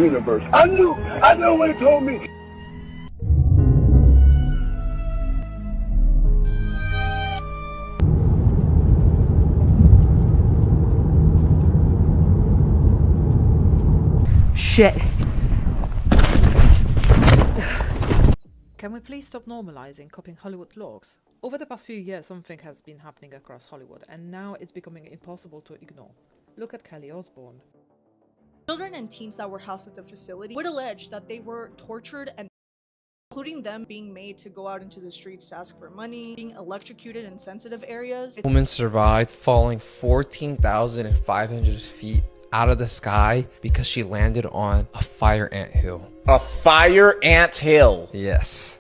universe. I knew when he told me. Shit. Can we please stop normalizing copying Hollywood laws? Over the past few years, something has been happening across Hollywood, and now it's becoming impossible to ignore. Look at Kelly Osbourne. Children and teens that were housed at the facility would allege that they were tortured, and including them being made to go out into the streets to ask for money, being electrocuted in sensitive areas. A woman survived falling 14,500 feet out of the sky because she landed on a fire ant hill. A fire ant hill? Yes.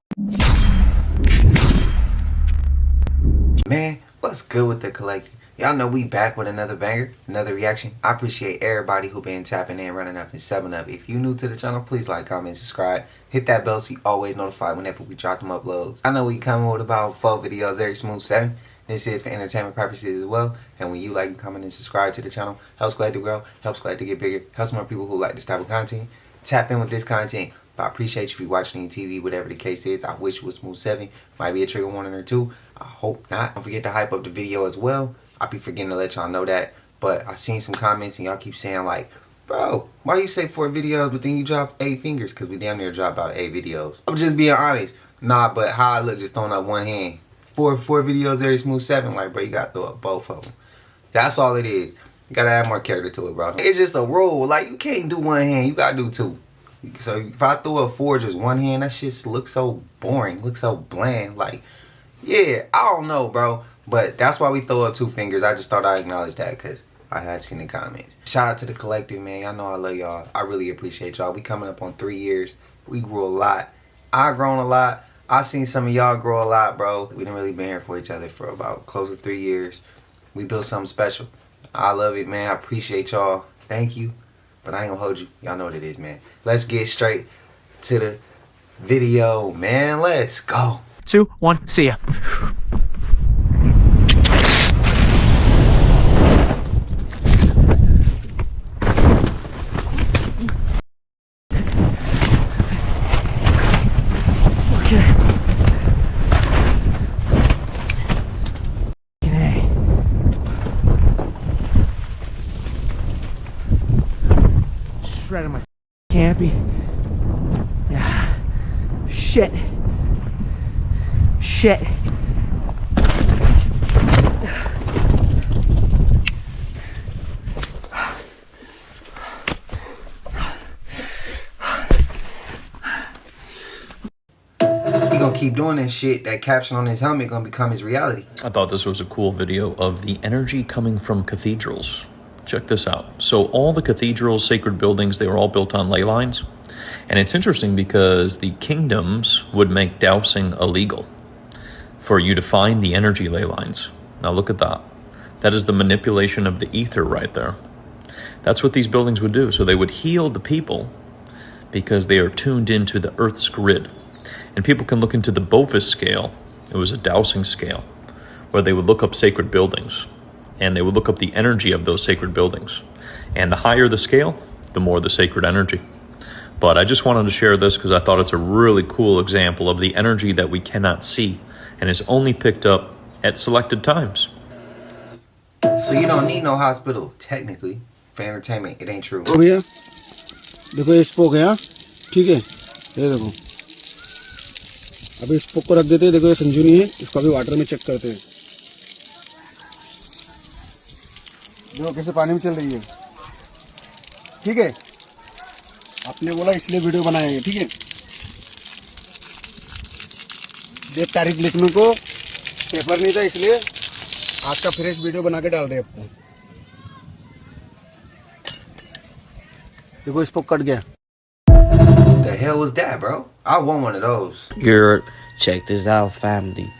Man, what's good with the collective? Y'all know we back with another banger, another reaction. I appreciate everybody who been tapping in, running up and subbing up. If you new to the channel, please like, comment, subscribe. Hit that bell so you always notified whenever we drop them uploads. I know we coming with about 4 videos every smooth 7. This is for entertainment purposes as well. And when you like, comment, and subscribe to the channel, helps Glad to grow, helps Glad to get bigger, helps more people who like this type of content. Tap in with this content. But I appreciate you if you're watching on TV, whatever the case is. I wish it was smooth 7. Might be a trigger warning or 2. I hope not. Don't forget to hype up the video as well. I be forgetting to let y'all know that. But I seen some comments and y'all keep saying like, bro, why you say 4 videos but then you drop 8 fingers? Because we damn near drop out 8 videos. I'm just being honest. Nah, but how I look just throwing up one hand. 4 videos every smooth 7. Like, bro, you got to throw up both of them. That's all it is. You got to add more character to it, bro. It's just a rule. Like, you can't do one hand. You got to do 2. So if I throw up 4 just one hand, that shit looks so boring. Looks so bland. Like, yeah, I don't know, bro. But that's why we throw up 2 fingers. I just thought I'd acknowledge that because I have seen the comments. Shout out to the collective, man. Y'all know I love y'all. I really appreciate y'all. We coming up on 3 years. We grew a lot. I grown a lot. I seen some of y'all grow a lot, bro. We done really been here for each other for about close to 3 years. We built something special. I love it, man. I appreciate y'all. Thank you. But I ain't gonna hold you. Y'all know what it is, man. Let's get straight to the video, man. Let's go. 2, 1, see ya. Shredding my campy. Yeah. Shit. Shit. He gonna keep doing this shit. That caption on his helmet gonna become his reality. I thought this was a cool video of the energy coming from cathedrals. Check this out. So all the cathedrals, sacred buildings, they were all built on ley lines. And it's interesting because the kingdoms would make dowsing illegal for you to find the energy ley lines. Now look at that. That is the manipulation of the ether right there. That's what these buildings would do. So they would heal the people because they are tuned into the Earth's grid. And people can look into the Bovis scale. It was a dowsing scale where they would look up sacred buildings. And they would look up the energy of those sacred buildings. And the higher the scale, the more the sacred energy. But I just wanted to share this because I thought it's a really cool example of the energy that we cannot see and is only picked up at selected times. So you don't need no hospital, technically, for entertainment. It ain't true. ओ भैया देखो ये spoke है, ठीक है, ये देखो अभी spoke को रख देते हैं. देखो ये संजूनी है, इसको अभी वाटर में चेक करते हैं. देखो कैसे पानी में चल रही है. ठीक है, आपने बोला इसलिए वीडियो बनाएंगे. ठीक है, डेट तारीख लिखने को पेपर नहीं था, इसलिए आज का फ्रेश वीडियो बना के डाल रहे हैं आपको. देखो स्पोक कट गया. The hell was that, bro? I want one of those. Check this out, family.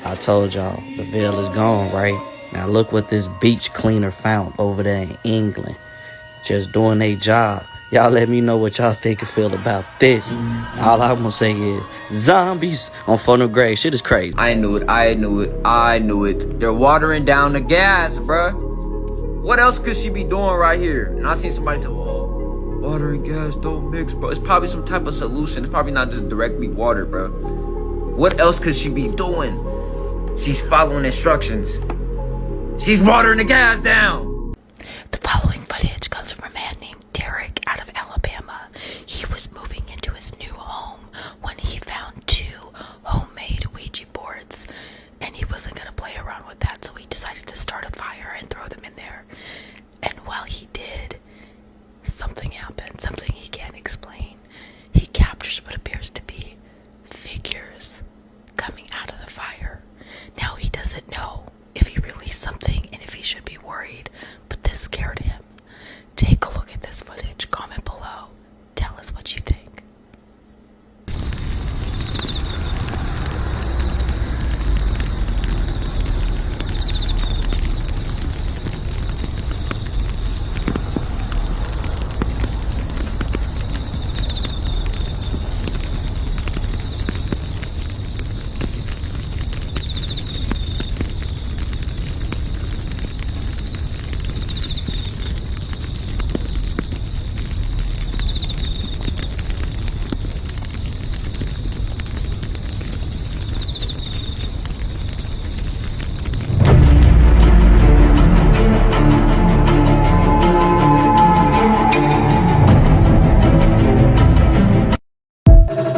I told y'all the veil is gone, right? Now look what this beach cleaner found over there in England. Just doing their job. Y'all let me know what y'all think and feel about this. All I'm gonna say is zombies on front of grave. Shit is crazy. I knew it. They're watering down the gas, bruh. What else could she be doing right here? And I seen somebody say, whoa, Water and gas don't mix, bro. It's probably some type of solution. It's probably not just directly water, bro. What else could she be doing? She's following instructions. She's watering the gas down. The following footage comes from a man named Derek out of Alabama. He was moving into his new home when he found 2 homemade Ouija boards, and he wasn't going to play around with that, so he decided to start a fire and throw them in there. And while he did, something happened, something he can't explain. He captures what appears to be figures coming out of the fire. Now he doesn't know if he released something and if he should be worried, but this scared him. Take a look at this footage, comment below, tell us what you think.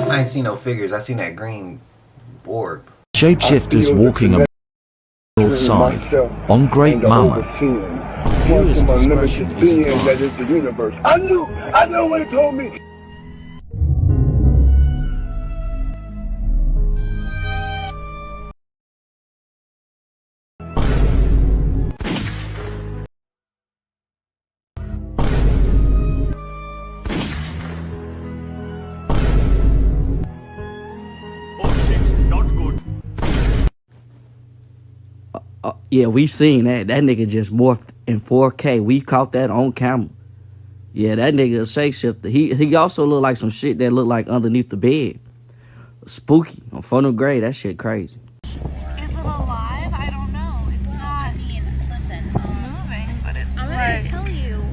I ain't seen no figures. I seen that green orb. Shapeshifters walking a north side on Great Mama. Curious discretion is advised. That is the universe. I knew when it told me. Yeah, we seen that. That nigga just morphed in 4K. We caught that on camera. Yeah, that nigga a shapeshifter. He also look like some shit that look like underneath the bed. Spooky. On funnel grade, that shit crazy. Is it alive? I don't know. It's not. I mean, listen, moving, but it's I'm gonna tell you,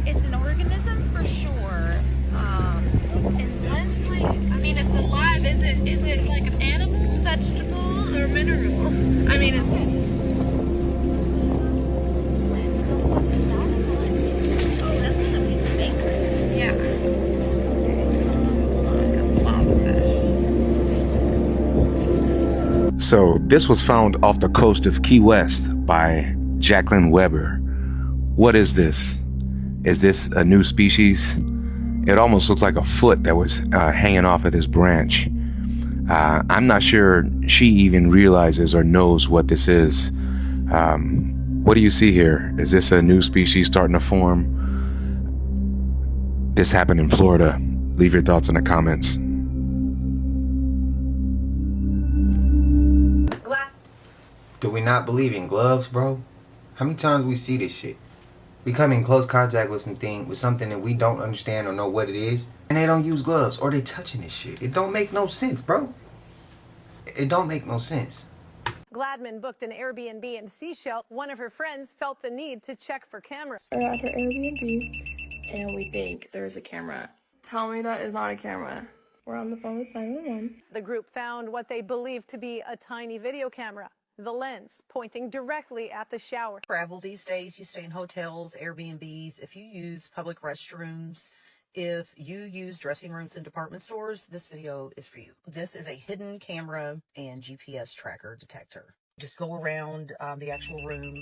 it's an organism for sure. Unless, like, I mean, it's alive. Is it like an animal, vegetable, or mineral? I mean, it's. Oh, that's not a piece of bacon. Yeah. So this was found off the coast of Key West by Jacqueline Weber. What is this? Is this a new species? It almost looked like a foot that was hanging off of this branch. I'm not sure she even realizes or knows what this is. What do you see here? Is this a new species starting to form? This happened in Florida. Leave your thoughts in the comments. Do we not believe in gloves, bro? How many times we see this shit? We come in close contact with something that we don't understand or know what it is, and they don't use gloves or they touching this shit. It don't make no sense, bro. It don't make no sense. Gladman booked an Airbnb in Seychelles. One of her friends felt the need to check for cameras. We're at her Airbnb, and we think there's a camera. Tell me that is not a camera. We're on the phone with 911. The group found what they believed to be a tiny video camera, the lens pointing directly at the shower. Travel these days, you stay in hotels, Airbnbs. If you use public restrooms, if you use dressing rooms in department stores, this video is for you. This is a hidden camera and GPS tracker detector. Just go around the actual room,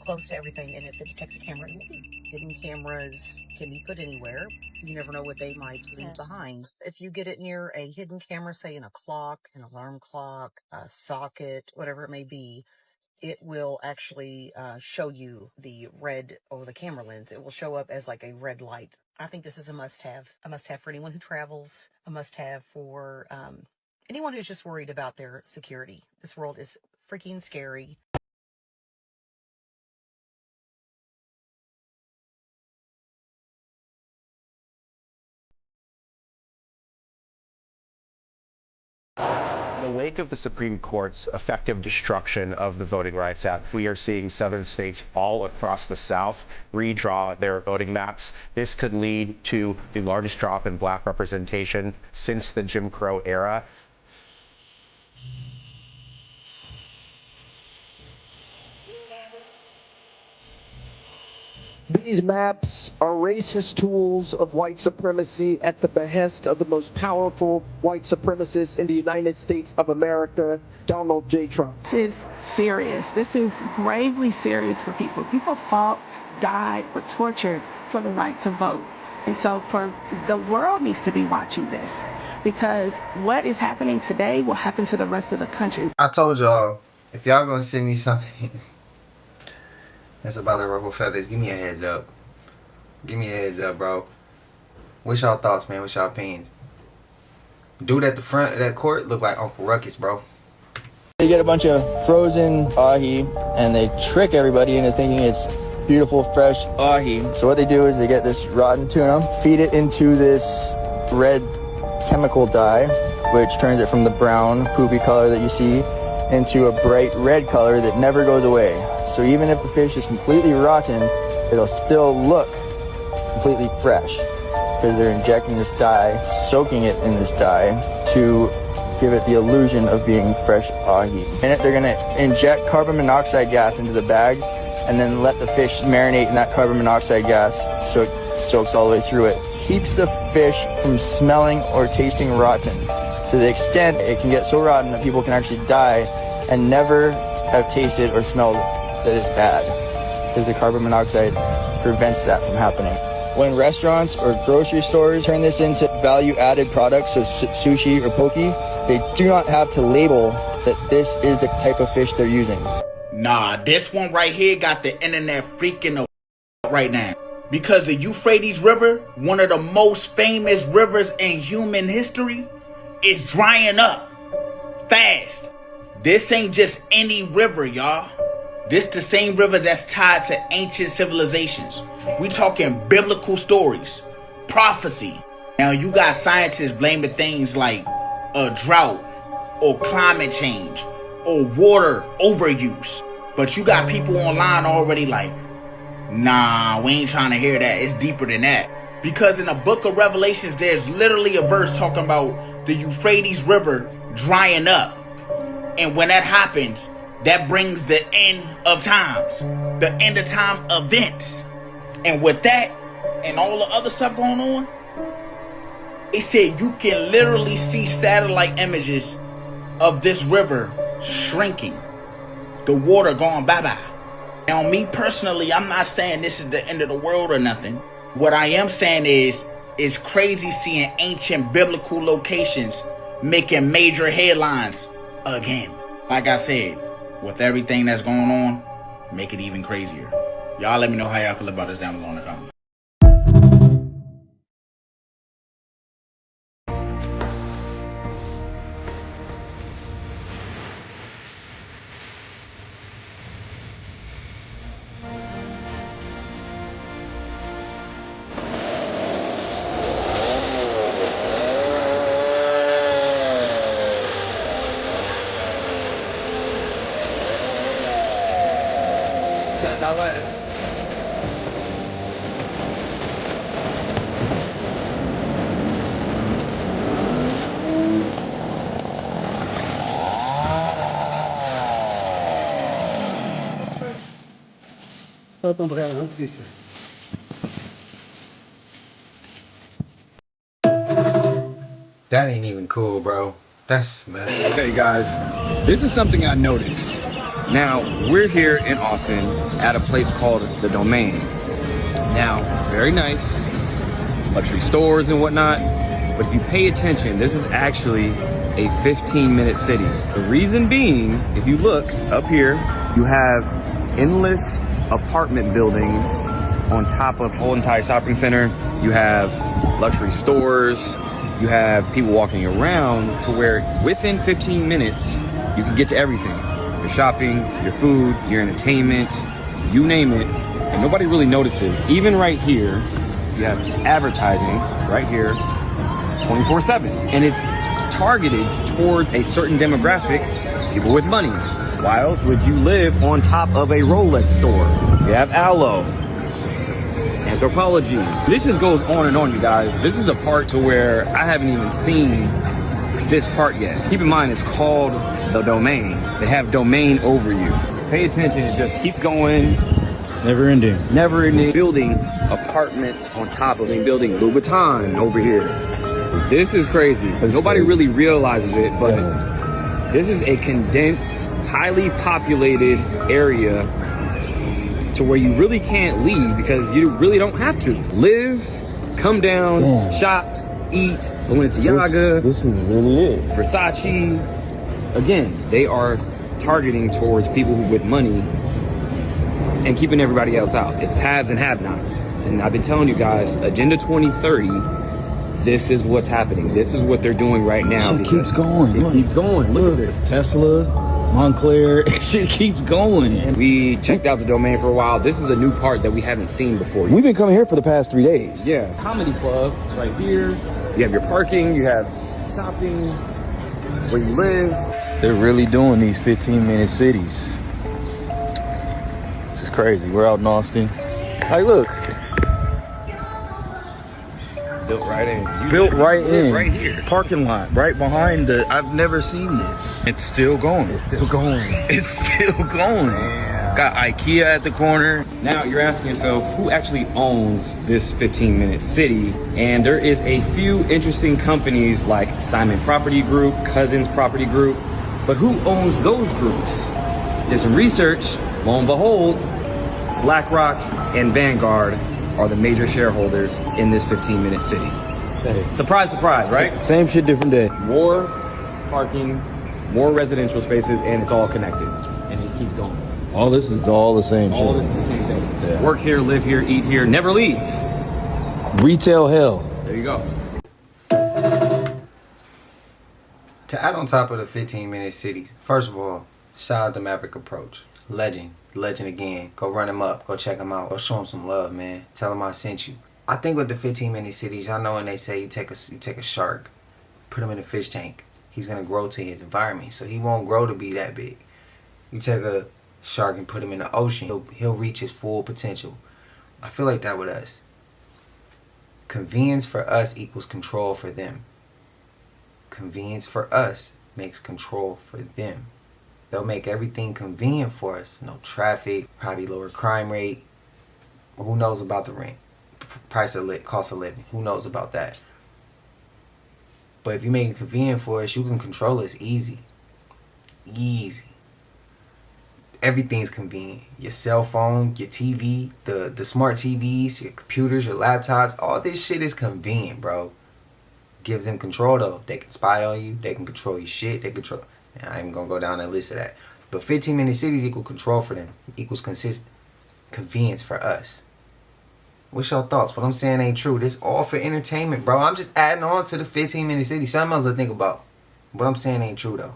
close to everything, and if it detects a camera, it will be. Hidden cameras can be put anywhere. You never know what they might leave behind. If you get it near a hidden camera, say in a clock, an alarm clock, a socket, whatever it may be, it will actually show you the red or the camera lens. It will show up as like a red light. I think this is a must-have. A must-have for anyone who travels. A must-have for anyone who's just worried about their security. This world is freaking scary. In the wake of the Supreme Court's effective destruction of the Voting Rights Act, we are seeing southern states all across the South redraw their voting maps. This could lead to the largest drop in black representation since the Jim Crow era. These maps are racist tools of white supremacy at the behest of the most powerful white supremacist in the United States of America, Donald J. Trump. This is serious. This is gravely serious for people. People fought, died, were tortured for the right to vote. And so the world needs to be watching this, because what is happening today will happen to the rest of the country. I told y'all, if y'all gonna send me something that's about the ruffle feathers, give me a heads up. Give me a heads up, bro. What's y'all thoughts, man? What's y'all opinions? Dude at the front of that court look like Uncle Ruckus, bro. They get a bunch of frozen ahi and they trick everybody into thinking it's beautiful, fresh ahi. So what they do is they get this rotten tuna, feed it into this red chemical dye, which turns it from the brown, poopy color that you see into a bright red color that never goes away. So even if the fish is completely rotten, it'll still look completely fresh because they're injecting this dye, soaking it in this dye to give it the illusion of being fresh ahi. In it, they're gonna inject carbon monoxide gas into the bags and then let the fish marinate in that carbon monoxide gas so it soaks all the way through it. Keeps the fish from smelling or tasting rotten to the extent it can get so rotten that people can actually die and never have tasted or smelled that it's bad, because the carbon monoxide prevents that from happening. When restaurants or grocery stores turn this into value-added products, so sushi or poke, they do not have to label that this is the type of fish they're using. Nah, this one right here got the internet freaking out right now. Because the Euphrates River, one of the most famous rivers in human history, is drying up fast. This ain't just any river, y'all. This the same river that's tied to ancient civilizations. We talking biblical stories, prophecy. Now you got scientists blaming things like a drought or climate change or water overuse. But you got people online already like, nah, we ain't trying to hear that. It's deeper than that. Because in the book of Revelations, there's literally a verse talking about the Euphrates River drying up. And when that happens, that brings the end of times, the end of time events. And with that and all the other stuff going on, it said you can literally see satellite images of this river shrinking, the water going bye-bye. Now, me personally, I'm not saying this is the end of the world or nothing. What I am saying is it's crazy seeing ancient biblical locations making major headlines again. Like I said, with everything that's going on, make it even crazier. Y'all let me know how y'all feel about this down below in the comments. That ain't even cool, bro. That's messed up. Okay, guys, this is something I noticed. Now, we're here in Austin at a place called The Domain. Now, it's very nice, luxury stores and whatnot, but if you pay attention, this is actually a 15-minute city. The reason being, if you look up here, you have endless apartment buildings on top of the whole entire shopping center. You have luxury stores. You have people walking around to where within 15 minutes, you can get to everything. Your shopping, your food, your entertainment, you name it, and nobody really notices. Even right here, you have advertising right here, 24/7. And it's targeted towards a certain demographic, people with money. Why else would you live on top of a Rolex store? You have aloe, anthropology. This just goes on and on, you guys. This is a part to where I haven't even seen this part yet. Keep in mind, it's called the domain. They have domain over you. Pay attention, it just keeps going. Never ending. Never ending. Building apartments on top of it, building Louboutin over here. This is crazy. Nobody really realizes it, but this is a condensed, highly populated area to where you really can't leave because you really don't have to. Live, come down, shop, eat, Balenciaga. This is really it. Versace. Again, they are targeting towards people with money and keeping everybody else out. It's haves and have-nots. And I've been telling you guys, Agenda 2030, this is what's happening. This is what they're doing right now. Shit keeps going. It keeps going. Look at this. Tesla, Montclair, shit keeps going. We checked out the domain for a while. This is a new part that we haven't seen before. We've been coming here for the past 3 days. Yeah, comedy club right here. You have your parking, you have shopping, where you live. They're really doing these 15-minute cities. This is crazy. We're out in Austin. Hey, look. Built right in. Built right in. Right here. Parking lot, right behind the... I've never seen this. It's still going. It's still going. It's still going. Damn. Got IKEA at the corner. Now you're asking yourself, who actually owns this 15-minute city? And there is a few interesting companies like Simon Property Group, Cousins Property Group. But who owns those groups? Did some research. Lo and behold, BlackRock and Vanguard are the major shareholders in this 15-minute city. Surprise, surprise, right? Same shit, different day. More parking, more residential spaces, and it's all connected. And it just keeps going. All this is all the same shit. All this is the same thing. Yeah. Work here, live here, eat here, never leave. Retail hell. There you go. To add on top of the 15-minute cities, first of all, shout out to Maverick Approach. Legend again. Go run him up. Go check him out. Go show him some love, man. Tell him I sent you. I think with the 15-minute cities, y'all know when they say you take a shark, put him in a fish tank, he's gonna grow to his environment, so he won't grow to be that big. You take a shark and put him in the ocean, he'll reach his full potential. I feel like that with us. Convenience for us equals control for them. Convenience for us makes control for them. They'll make everything convenient for us. No traffic, probably lower crime rate. Who knows about the rent? Cost of living. Who knows about that? But if you make it convenient for us, you can control us easy. Easy. Everything's convenient. Your cell phone, your TV, the smart TVs, your computers, your laptops, all this shit is convenient, bro. Gives them control though. They can spy on you, they can control your shit, they control. Man, I ain't even gonna go down that list of that. But 15-minute cities equal control for them. Equals convenience for us. What's your thoughts? What I'm saying ain't true. This all for entertainment, bro. I'm just adding on to the 15-minute city. Something else to think about. What I'm saying ain't true though.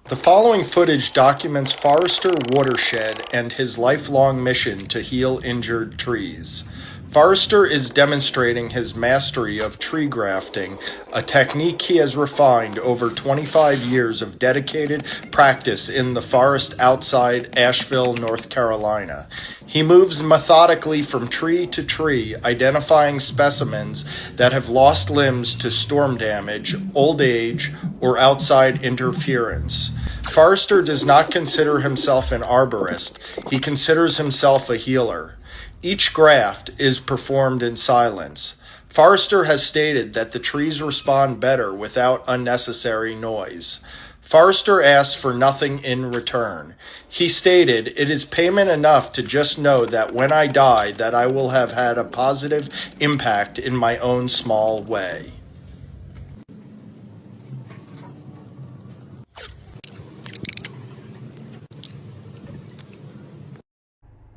The following footage documents Forrester Watershed and his lifelong mission to heal injured trees. Forrester is demonstrating his mastery of tree grafting, a technique he has refined over 25 years of dedicated practice in the forest outside Asheville, North Carolina. He moves methodically from tree to tree, identifying specimens that have lost limbs to storm damage, old age, or outside interference. Forrester does not consider himself an arborist. He considers himself a healer. Each graft is performed in silence. Forrester has stated that the trees respond better without unnecessary noise. Forrester asks for nothing in return. He stated, "It is payment enough to just know that when I die, that I will have had a positive impact in my own small way."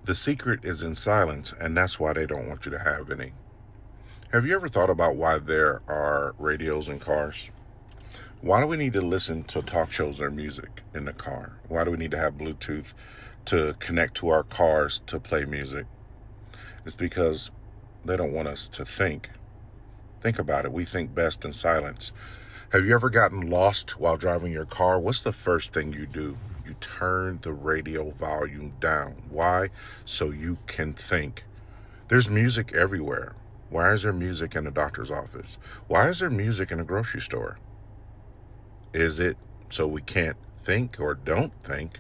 The secret is in silence, and that's why they don't want you to have any. Have you ever thought about why there are radios in cars? Why do we need to listen to talk shows or music in the car? Why do we need to have Bluetooth to connect to our cars to play music? It's because they don't want us to think. Think about it. We think best in silence. Have you ever gotten lost while driving your car? What's the first thing you do? You turn the radio volume down. Why? So you can think. There's music everywhere. Why is there music in a doctor's office? Why is there music in a grocery store? Is it so we can't think or don't think,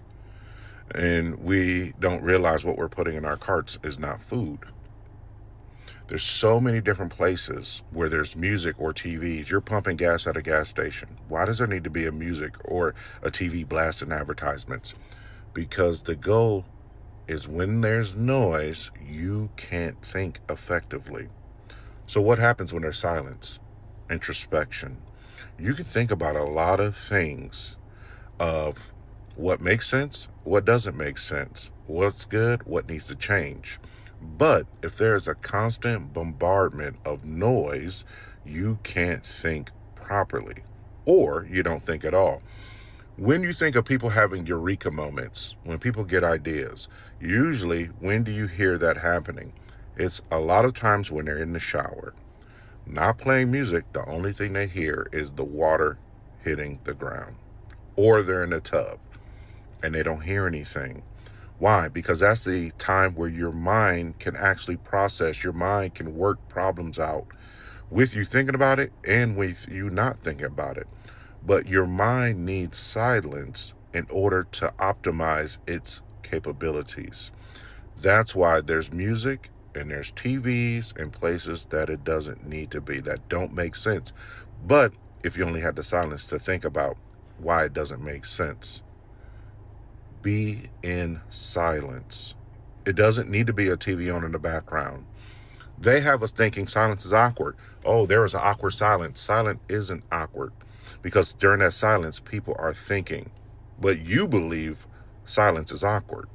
and we don't realize what we're putting in our carts is not food? There's so many different places where there's music or TVs. You're pumping gas at a gas station. Why does there need to be a music or a TV blasting advertisements? Because the goal is when there's noise, you can't think effectively. So what happens when there's silence? Introspection. You can think about a lot of things of what makes sense, what doesn't make sense, what's good, what needs to change. But if there's a constant bombardment of noise, you can't think properly, or you don't think at all. When you think of people having eureka moments, when people get ideas, usually when do you hear that happening? It's a lot of times when they're in the shower, not playing music. The only thing they hear is the water hitting the ground, or they're in a tub and they don't hear anything. Why? Because that's the time where your mind can actually process, your mind can work problems out with you thinking about it and with you not thinking about it. But your mind needs silence in order to optimize its capabilities. That's why there's music and there's TVs and places that it doesn't need to be, that don't make sense. But if you only had the silence to think about why it doesn't make sense, be in silence. It doesn't need to be a TV on in the background. They have us thinking silence is awkward. Oh, there is an awkward silence. Silence isn't awkward, because during that silence, people are thinking. But you believe silence is awkward.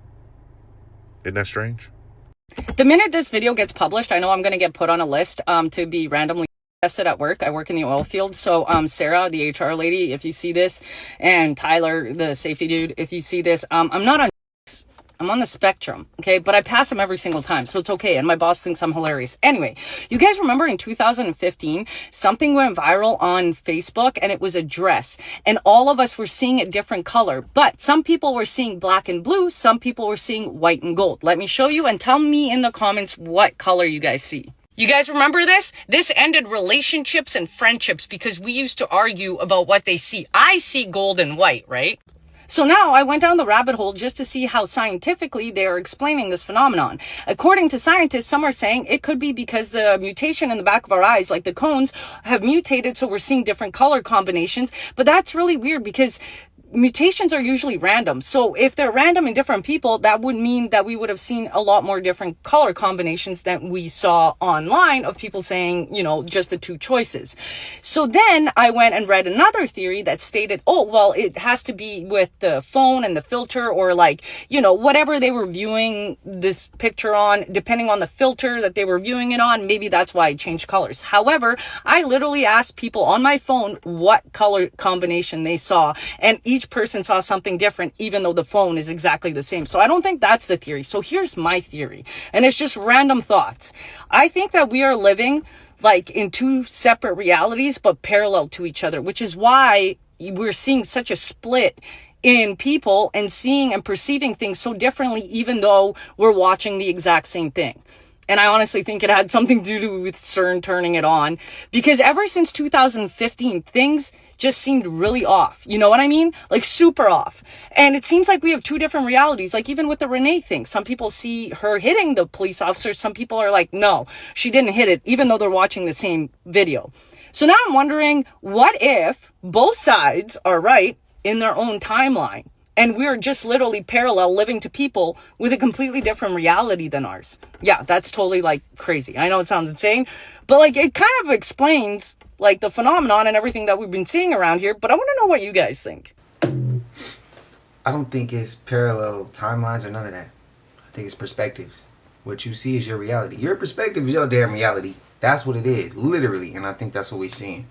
Isn't that strange? The minute this video gets published, I know I'm going to get put on a list to be randomly tested at work. I work in the oil field. So Sarah, the HR lady, if you see this, and Tyler, the safety dude, if you see this, I'm not on, I'm on the spectrum, okay? But I pass them every single time, so it's okay. And my boss thinks I'm hilarious. Anyway, you guys remember in 2015, something went viral on Facebook, and it was a dress. And all of us were seeing a different color. But some people were seeing black and blue. Some people were seeing white and gold. Let me show you, and tell me in the comments what color you guys see. You guys remember this? This ended relationships and friendships because we used to argue about what they see. I see gold and white, right? So now I went down the rabbit hole just to see how scientifically they are explaining this phenomenon. According to scientists, some are saying it could be because the mutation in the back of our eyes, like the cones, have mutated, so we're seeing different color combinations. But that's really weird because mutations are usually random. So if they're random in different people, that would mean that we would have seen a lot more different color combinations than we saw online of people saying, you know, just the two choices. So then I went and read another theory that stated, oh, well, it has to be with the phone and the filter, or like, you know, whatever they were viewing this picture on, depending on the filter that they were viewing it on, maybe that's why it changed colors. However, I literally asked people on my phone what color combination they saw, and each person saw something different, even though the phone is exactly the same. So I don't think that's the theory. So here's my theory, and it's just random thoughts. I think that we are living like in two separate realities, but parallel to each other, which is why we're seeing such a split in people and seeing and perceiving things so differently, even though we're watching the exact same thing. And I honestly think it had something to do with CERN turning it on, because ever since 2015, things just seemed really off. You know what I mean? Like super off. And it seems like we have two different realities. Like even with the Renee thing, some people see her hitting the police officer. Some people are like, no, she didn't hit it, even though they're watching the same video. So now I'm wondering, what if both sides are right in their own timeline, and we're just literally parallel living to people with a completely different reality than ours? Yeah, that's totally like crazy. I know it sounds insane, but like it kind of explains like the phenomenon and everything that we've been seeing around here. But I want to know what you guys think. I don't think it's parallel timelines or none of that. I think it's perspectives. What you see is your reality. Your perspective is your damn reality. That's what it is, literally. And I think that's what we're seeing.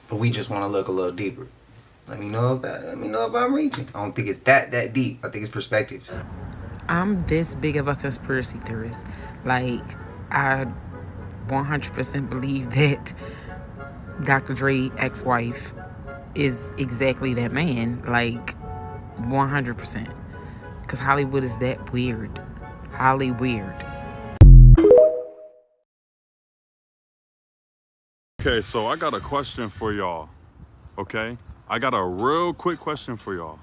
But we just want to look a little deeper. Let me know if I'm reaching. I don't think it's that deep. I think it's perspectives. I'm this big of a conspiracy theorist. Like, I 100% believe that Dr. Dre ex-wife is exactly that man, like 100%. Because Hollywood is that weird. Holly weird. Okay, so I got a question for y'all. Okay? I got a real quick question for y'all.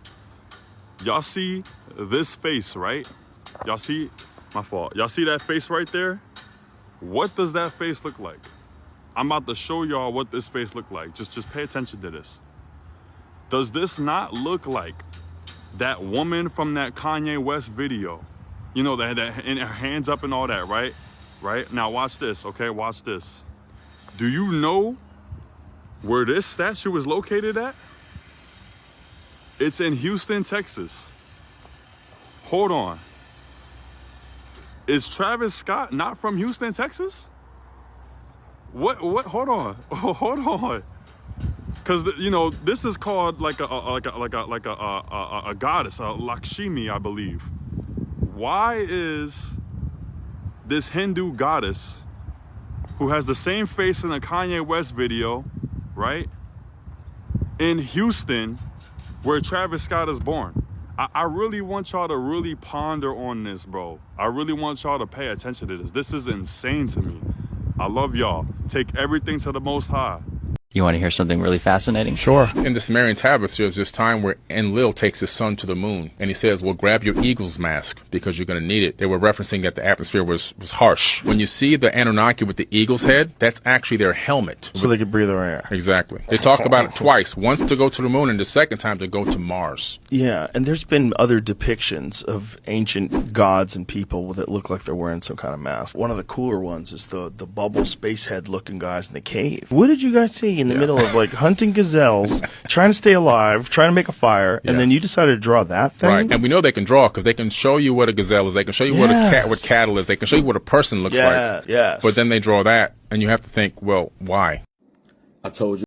Y'all see this face, right? Y'all see, my fault. Y'all see that face right there? What does that face look like? I'm about to show y'all what this face look like. Just pay attention to this. Does this not look like that woman from that Kanye West video? You know, that and her hands up and all that, right? Right? Now watch this, okay? Watch this. Do you know where this statue is located at? It's in Houston, Texas. Hold on. Is Travis Scott not from Houston, Texas? What, hold on. Hold on. Cause you know, this is called like a goddess, a Lakshmi, I believe. Why is this Hindu goddess who has the same face in the Kanye West video, right? In Houston, where Travis Scott is born. I really want y'all to really ponder on this, bro. I really want y'all to pay attention to this. This is insane to me. I love y'all. Take everything to the Most High. You want to hear something really fascinating? Sure. In the Sumerian tablets, there's this time where Enlil takes his son to the moon, and he says, well, grab your eagle's mask, because you're going to need it. They were referencing that the atmosphere was harsh. When you see the Anunnaki with the eagle's head, that's actually their helmet. So they could breathe their air. Exactly. They talk about it twice, once to go to the moon, and the second time to go to Mars. Yeah, and there's been other depictions of ancient gods and people that look like they're wearing some kind of mask. One of the cooler ones is the bubble space head looking guys in the cave. What did you guys see in the middle of like hunting gazelles, trying to stay alive, trying to make a fire, and then you decided to draw that thing? Right, and we know they can draw because they can show you what a gazelle is, they can show you what cattle is, they can show you what a person looks like. Yes. But then they draw that, and you have to think, well, why? I told you.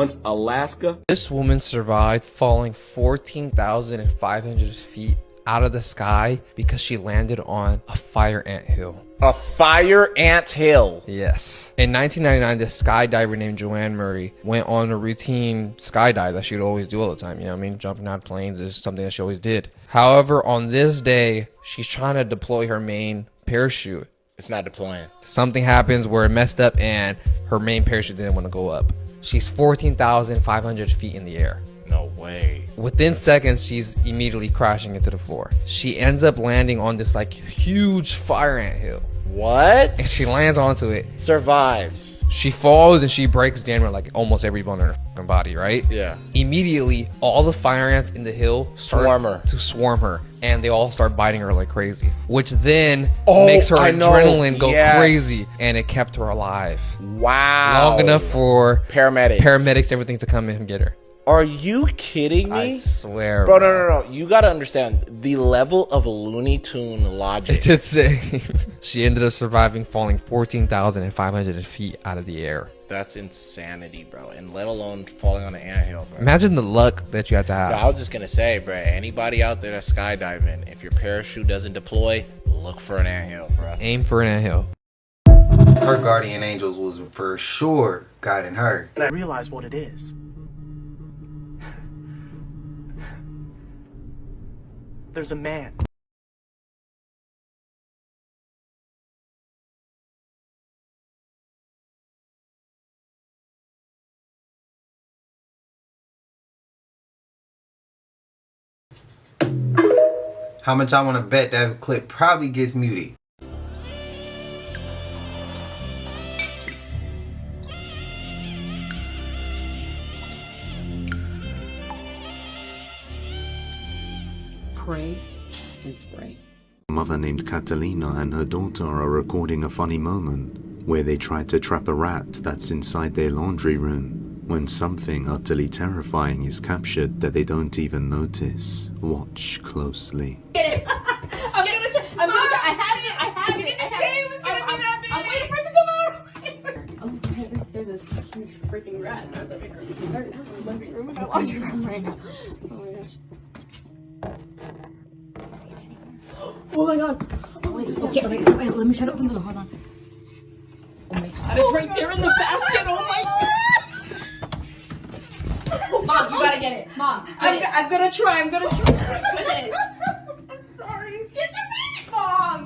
Once Alaska. This woman survived falling 14,500 feet out of the sky because she landed on a fire ant hill. A fire ant hill? Yes. In 1999, this skydiver named Joanne Murray went on a routine skydive that she'd always do all the time. You know what I mean? Jumping out of planes is something that she always did. However, on this day, she's trying to deploy her main parachute. It's not deploying. Something happens where it messed up and her main parachute didn't want to go up. She's 14,500 feet in the air. No way. Within seconds, she's immediately crashing into the floor. She ends up landing on this like huge fire ant hill. What? And she lands onto it. Survives. She falls and she breaks down like almost every bone in her fucking body, right? Yeah. Immediately, all the fire ants in the hill Swarm her. to swarm her. And they all start biting her like crazy. Which then makes her adrenaline go crazy. And it kept her alive. Wow. Long enough for paramedics, everything to come and get her. Are you kidding me? I swear, bro. No. You gotta understand the level of Looney Tune logic. It did say she ended up surviving falling 14,500 feet out of the air. That's insanity, bro. And let alone falling on an anthill, bro. Imagine the luck that you have to have. Bro, I was just gonna say, bro, anybody out there that's skydiving, if your parachute doesn't deploy, look for an anthill, bro. Aim for an anthill. Her guardian angels was for sure guiding her. And I realized what it is. There's a man How much I want to bet that clip probably gets muted? Pray and spray. A mother named Catalina and her daughter are recording a funny moment where they try to trap a rat that's inside their laundry room when something utterly terrifying is captured that they don't even notice. Watch closely. Get it! I'm gonna try. I have it. I'm waiting for it to come out. Oh, there's this huge freaking rat in our living room. Or not our living room, in our laundry room right now. Oh my gosh. Oh my god. Oh wait, okay, wait, let me try to open the door. Hold on. Oh my god, it's right there in the basket. Oh my god. Mom, you gotta get it. Mom, I'm gonna try. Oh my goodness. I'm sorry. Get to me, Mom.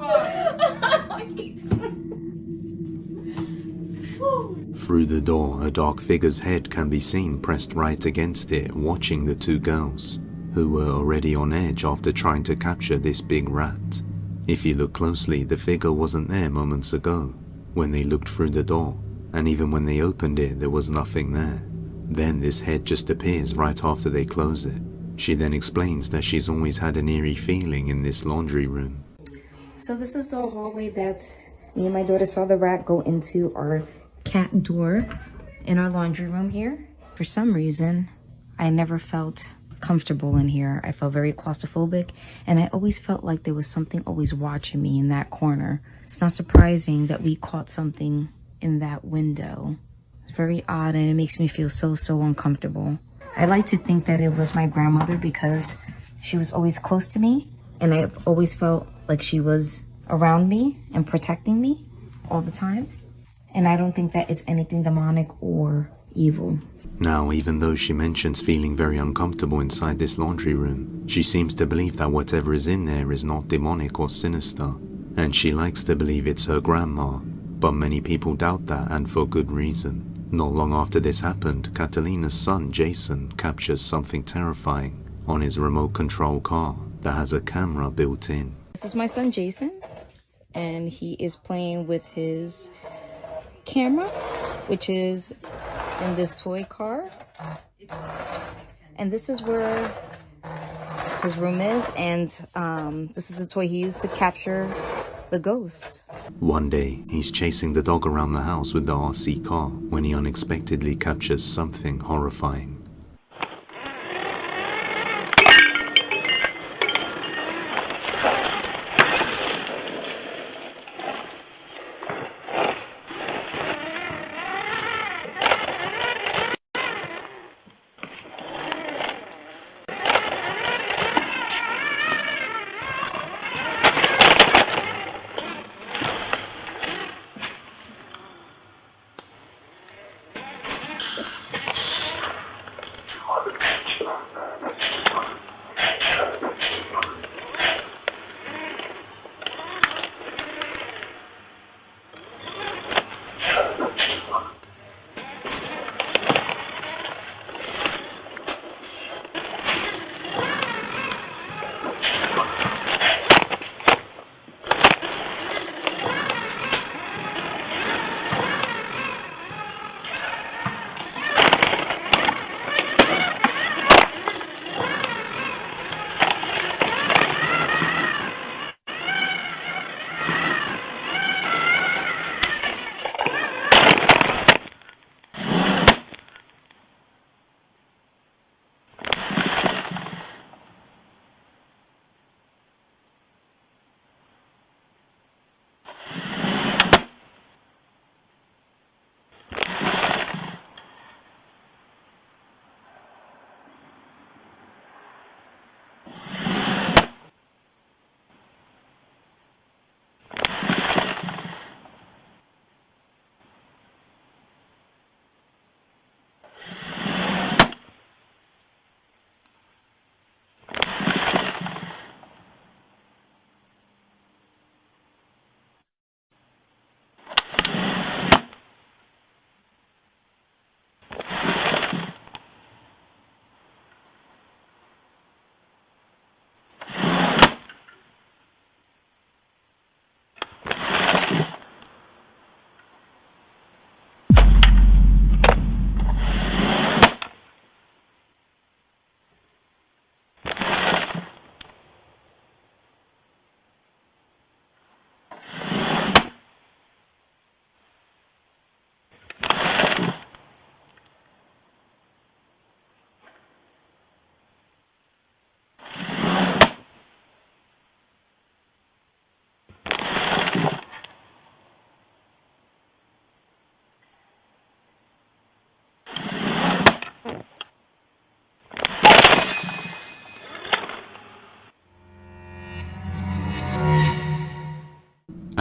Through the door, a dark figure's head can be seen pressed right against it, watching the two girls, who were already on edge after trying to capture this big rat. If you look closely, the figure wasn't there moments ago, when they looked through the door, and even when they opened it, there was nothing there. Then this head just appears right after they close it. She then explains that she's always had an eerie feeling in this laundry room. So this is the hallway that me and my daughter saw the rat go into our cat door in our laundry room here. For some reason, I never felt comfortable in here. I felt very claustrophobic, and I always felt like there was something always watching me in that corner. It's not surprising that we caught something in that window. It's very odd, and it makes me feel so uncomfortable. I like to think that it was my grandmother because she was always close to me, and I always felt like she was around me and protecting me all the time. And I don't think that it's anything demonic or evil. Now, even though she mentions feeling very uncomfortable inside this laundry room, she seems to believe that whatever is in there is not demonic or sinister, and she likes to believe it's her grandma, but many people doubt that, and for good reason. Not long after this happened, Catalina's son Jason captures something terrifying on his remote control car that has a camera built in. This is my son Jason, and he is playing with his camera, which is in this toy car, and this is where his room is, and this is a toy he used to capture the ghost. One day, he's chasing the dog around the house with the RC car when he unexpectedly captures something horrifying.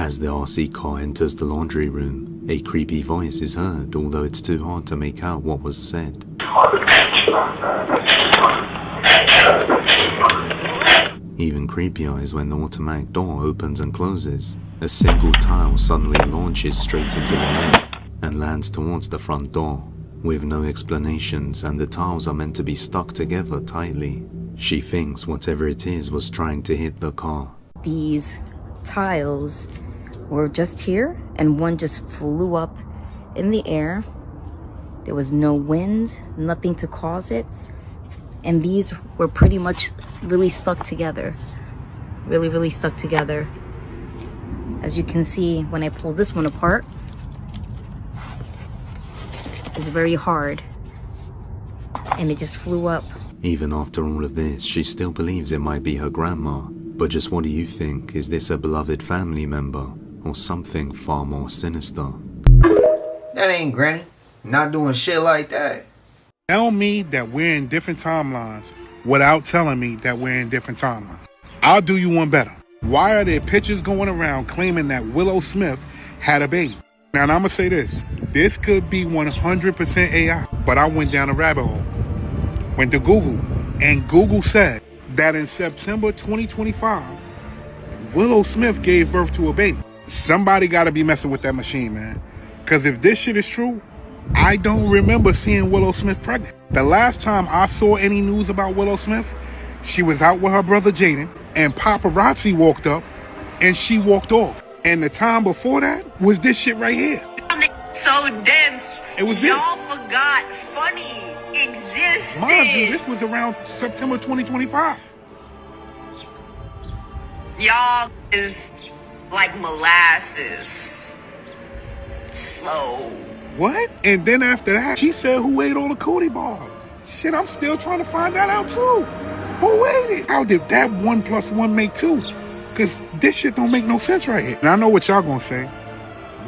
As the RC car enters the laundry room, a creepy voice is heard, although it's too hard to make out what was said. Even creepier is when the automatic door opens and closes. A single tile suddenly launches straight into the air and lands towards the front door, with no explanations, and the tiles are meant to be stuck together tightly. She thinks whatever it is was trying to hit the car. These tiles were just here, and one just flew up in the air. There was no wind, nothing to cause it. And these were pretty much really stuck together. Really stuck together. As you can see, when I pull this one apart, it's very hard. And it just flew up. Even after all of this, she still believes it might be her grandma. But just what do you think? Is this a beloved family member or something far more sinister? That ain't Granny. Not doing shit like that. Tell me that we're in different timelines without telling me that we're in different timelines. I'll do you one better. Why are there pictures going around claiming that Willow Smith had a baby? Now, I'm going to say this. This could be 100% AI, but I went down a rabbit hole. Went to Google, and Google said that in September 2025, Willow Smith gave birth to a baby. Somebody got to be messing with that machine, man. Because if this shit is true, I don't remember seeing Willow Smith pregnant. The last time I saw any news about Willow Smith, she was out with her brother Jaden, and paparazzi walked up, and she walked off. And the time before that was this shit right here. So dense. It was Y'all this. forgot funny existed. Mind you, this was around September 2025. Y'all is like molasses. Slow. What? And then after that, she said who ate all the cootie bar. Shit, I'm still trying to find that out too. Who ate it? How did that 1 + 1 make 2? Because this shit don't make no sense right here. And I know what y'all gonna say.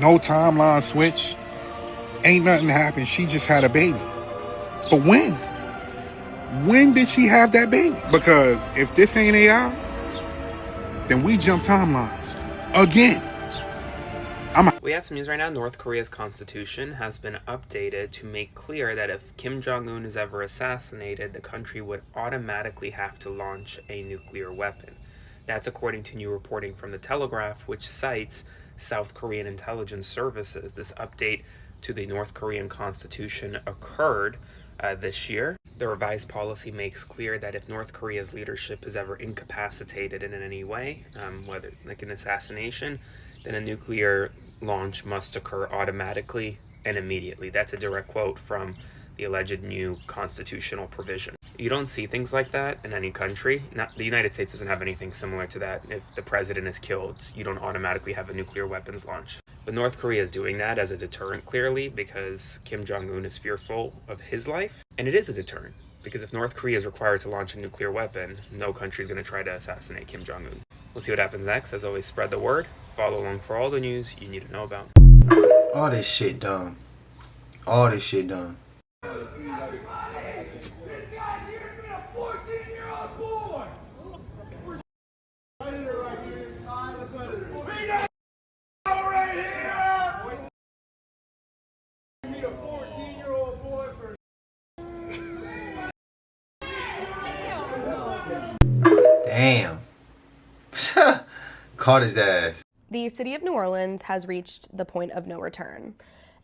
No timeline switch. Ain't nothing happened. She just had a baby. But when? When did she have that baby? Because if this ain't AI, then we jump timelines. Again. We have some news right now. North Korea's constitution has been updated to make clear that if Kim Jong-un is ever assassinated, the country would automatically have to launch a nuclear weapon. That's according to new reporting from The Telegraph, which cites South Korean intelligence services. This update to the North Korean constitution occurred this year. The revised policy makes clear that if North Korea's leadership is ever incapacitated in any way, whether like an assassination, then a nuclear launch must occur automatically and immediately. That's a direct quote from the alleged new constitutional provision. You don't see things like that in any country. The United States doesn't have anything similar to that. If the president is killed, you don't automatically have a nuclear weapons launch. But North Korea is doing that as a deterrent, clearly, because Kim Jong-un is fearful of his life. And it is a deterrent, because if North Korea is required to launch a nuclear weapon, no country is going to try to assassinate Kim Jong-un. We'll see what happens next. As always, spread the word. Follow along for all the news you need to know about. All this shit dumb. All this shit dumb. Damn. Caught his ass. The city of New Orleans has reached the point of no return.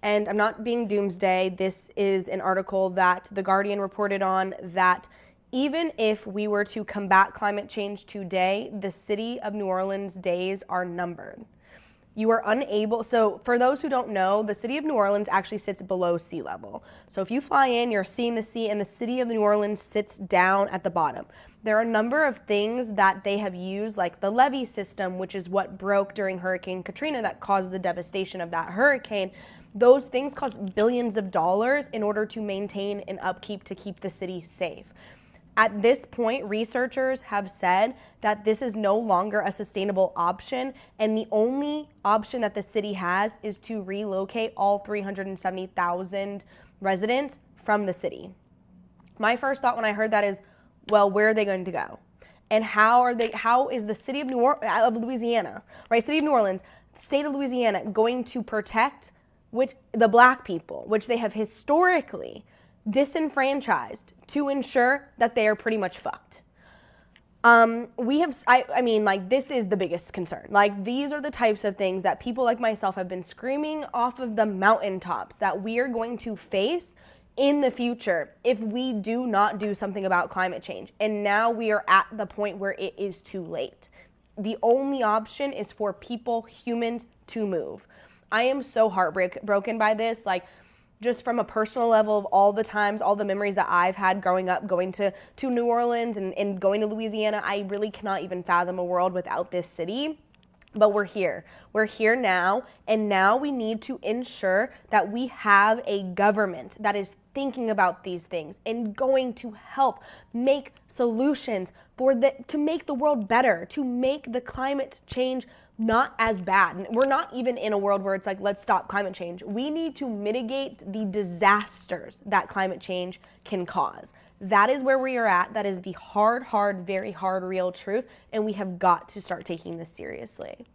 And I'm not being doomsday. This is an article that The Guardian reported on, that even if we were to combat climate change today, the city of New Orleans' days are numbered. You are unable, so for those who don't know, the city of New Orleans actually sits below sea level. So if you fly in, you're seeing the sea, and the city of New Orleans sits down at the bottom. There are a number of things that they have used, like the levee system, which is what broke during Hurricane Katrina that caused the devastation of that hurricane. Those things cost billions of dollars in order to maintain and upkeep to keep the city safe. At this point, researchers have said that this is no longer a sustainable option, and the only option that the city has is to relocate all 370,000 residents from the city. My first thought when I heard that is, well, where are they going to go? And how is the city of Louisiana, right? City of New Orleans state of Louisiana going to protect the black people, which they have historically disenfranchised to ensure that they are pretty much fucked? I mean, like, this is the biggest concern. Like, these are the types of things that people like myself have been screaming off of the mountaintops that we are going to face in the future if we do not do something about climate change. And now we are at the point where it is too late. The only option is for people, humans, to move. I am so heartbroken by this. Like, just from a personal level of all the times, all the memories that I've had growing up, going to New Orleans and going to Louisiana, I really cannot even fathom a world without this city. But we're here. We're here now, and now we need to ensure that we have a government that is thinking about these things and going to help make solutions to make the world better, to make the climate change not as bad. We're not even in a world where it's like, let's stop climate change. We need to mitigate the disasters that climate change can cause. That is where we are at. That is the hard, very hard, real truth. And we have got to start taking this seriously.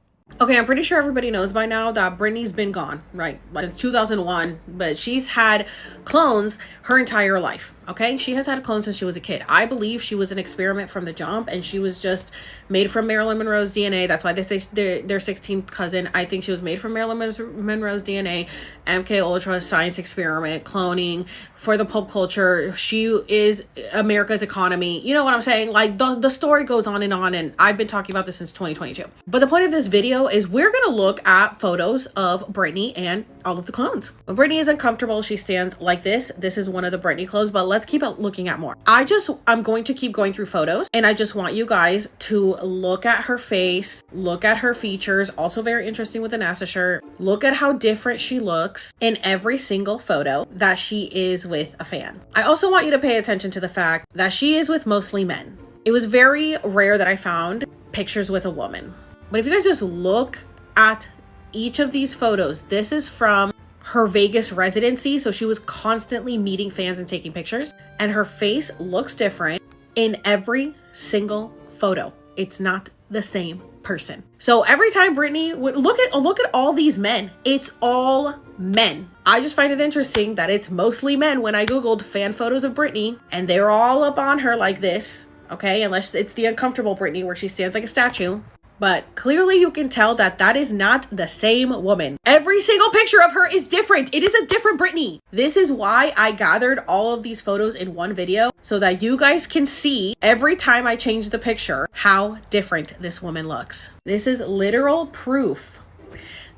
Okay, I'm pretty sure everybody knows by now that Britney's been gone, right? Like since 2001, but she's had clones her entire life, okay? She has had clones since she was a kid. I believe she was an experiment from the jump, and she was just made from Marilyn Monroe's DNA. That's why they say their 16th cousin. I think she was made from Marilyn Monroe's DNA. MK Ultra science experiment, cloning for the pulp culture. She is America's economy. You know what I'm saying? Like the story goes on, and I've been talking about this since 2022. But the point of this video is we're gonna look at photos of Britney and all of the clones. When Britney is uncomfortable, she stands like this. This is one of the Britney clothes, but let's keep looking at more. I'm going to keep going through photos, and I just want you guys to look at her face, look at her features. Also very interesting with the NASA shirt. Look at how different she looks in every single photo that she is with a fan. I also want you to pay attention to the fact that she is with mostly men. It was very rare that I found pictures with a woman. But if you guys just look at each of these photos, this is from her Vegas residency. So she was constantly meeting fans and taking pictures, and her face looks different in every single photo. It's not the same person. So every time Britney would look at all these men, it's all men. I just find it interesting that it's mostly men when I Googled fan photos of Britney, and they're all up on her like this. Okay, unless it's the uncomfortable Britney where she stands like a statue. But clearly you can tell that that is not the same woman. Every single picture of her is different. It is a different Britney. This is why I gathered all of these photos in one video, so that you guys can see every time I change the picture how different this woman looks. This is literal proof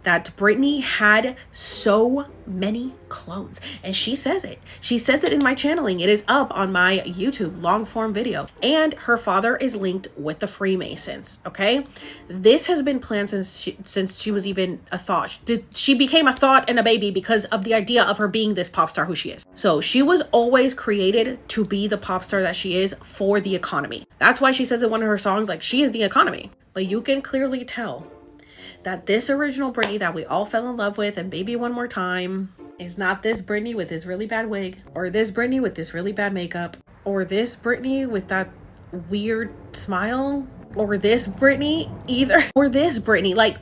that Britney had so many clones, and she says it. She says it in my channeling. It is up on my YouTube long form video, and her father is linked with the Freemasons. Okay, this has been planned since she was even a thought. She became a thought and a baby because of the idea of her being this pop star who she is. So she was always created to be the pop star that she is for the economy. That's why she says in one of her songs, like, she is the economy. But you can clearly tell that this original Britney that we all fell in love with and Baby One More Time is not this Britney with this really bad wig, or this Britney with this really bad makeup, or this Britney with that weird smile, or this Britney either, or this Britney. Like,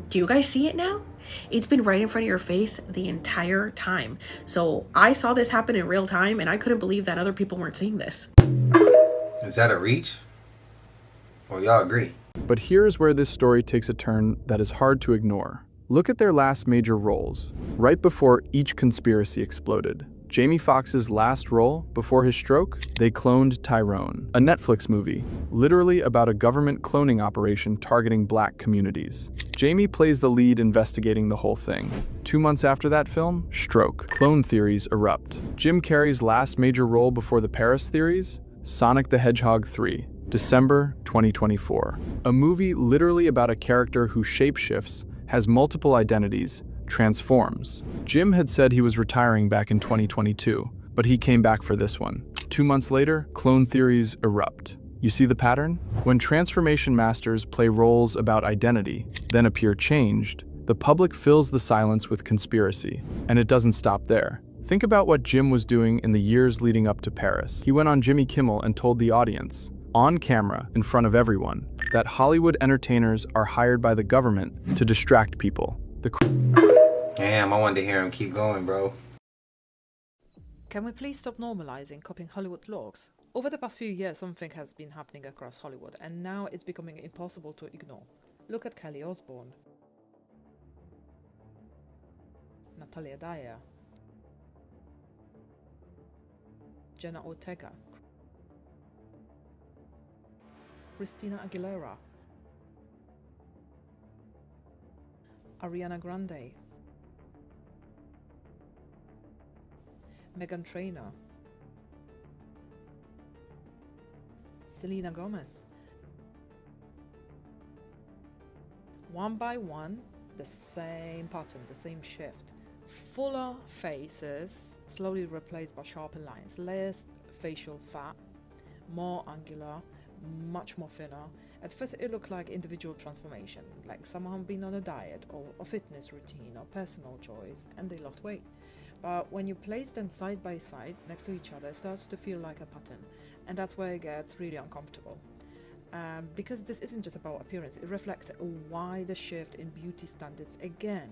do you guys see it now? It's been right in front of your face the entire time. So I saw this happen in real time, and I couldn't believe that other people weren't seeing this. Is that a reach? Or y'all agree? But here's where this story takes a turn that is hard to ignore. Look at their last major roles, right before each conspiracy exploded. Jamie Foxx's last role before his stroke, they cloned Tyrone, a Netflix movie, literally about a government cloning operation targeting black communities. Jamie plays the lead investigating the whole thing. 2 months after that film, stroke. Clone theories erupt. Jim Carrey's last major role before the Paris theories, Sonic the Hedgehog 3. December 2024. A movie literally about a character who shapeshifts, has multiple identities, transforms. Jim had said he was retiring back in 2022, but he came back for this one. 2 months later, clone theories erupt. You see the pattern? When transformation masters play roles about identity, then appear changed, the public fills the silence with conspiracy. And it doesn't stop there. Think about what Jim was doing in the years leading up to Paris. He went on Jimmy Kimmel and told the audience, on camera in front of everyone that Hollywood entertainers are hired by the government to distract people. Damn, I wanted to hear him keep going, bro. Can we please stop normalizing copying Hollywood laws? Over the past few years, something has been happening across Hollywood, and now it's becoming impossible to ignore. Look at Kelly Osbourne, Natalia Dyer, Jenna Ortega, Christina Aguilera, Ariana Grande, Meghan Trainor, Selena Gomez. One by one, the same pattern, the same shift. Fuller faces slowly replaced by sharper lines, less facial fat, more angular, much more thinner. At first it looked like individual transformation, like someone been on a diet or a fitness routine or personal choice and they lost weight. But when you place them side by side next to each other, it starts to feel like a pattern, and that's where it gets really uncomfortable. Because this isn't just about appearance, it reflects a wider shift in beauty standards again,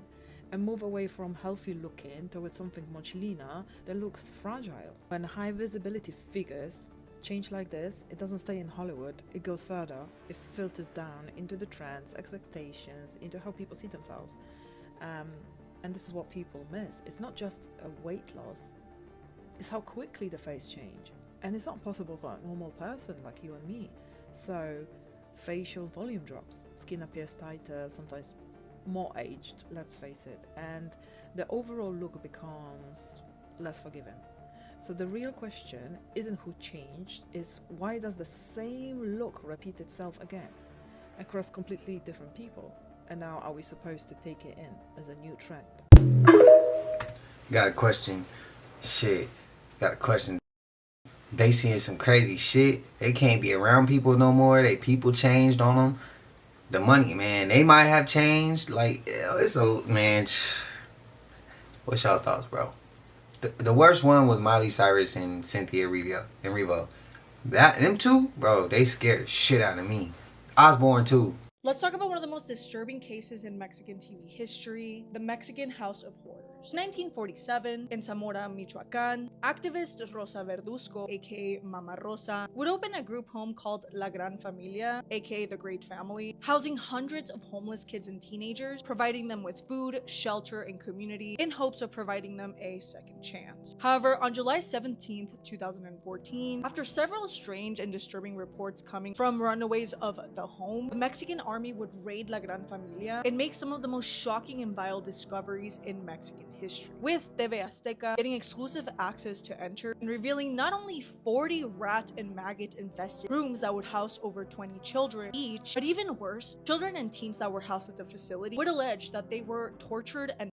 a move away from healthy looking towards something much leaner that looks fragile. When high visibility figures change like this, it doesn't stay in Hollywood, it goes further, it filters down into the trends, expectations, into how people see themselves. And this is what people miss. It's not just a weight loss, it's how quickly the face change. And it's not possible for a normal person like you and me. So facial volume drops, skin appears tighter, sometimes more aged, let's face it, and the overall look becomes less forgiving. So the real question isn't who changed, is why does the same look repeat itself again across completely different people? And now are we supposed to take it in as a new trend? Got a question. Shit. Got a question. They seeing some crazy shit. They can't be around people no more. They people changed on them. The money, man. They might have changed. Like, it's a, man. What's y'all thoughts, bro? The worst one was Miley Cyrus and Cynthia Erivo. Them two, bro, they scared the shit out of me. Osborne too. Let's talk about one of the most disturbing cases in Mexican TV history, the Mexican House of Horrors. 1947, in Zamora, Michoacan, activist Rosa Verduzco, aka Mama Rosa, would open a group home called La Gran Familia, aka The Great Family, housing hundreds of homeless kids and teenagers, providing them with food, shelter, and community in hopes of providing them a second chance. However, on July 17th, 2014, after several strange and disturbing reports coming from runaways of the home, the Mexican army would raid La Gran Familia and make some of the most shocking and vile discoveries in Mexican history, with TV Azteca getting exclusive access to enter and revealing not only 40 rat and maggot infested rooms that would house over 20 children each, but even worse, children and teens that were housed at the facility would allege that they were tortured and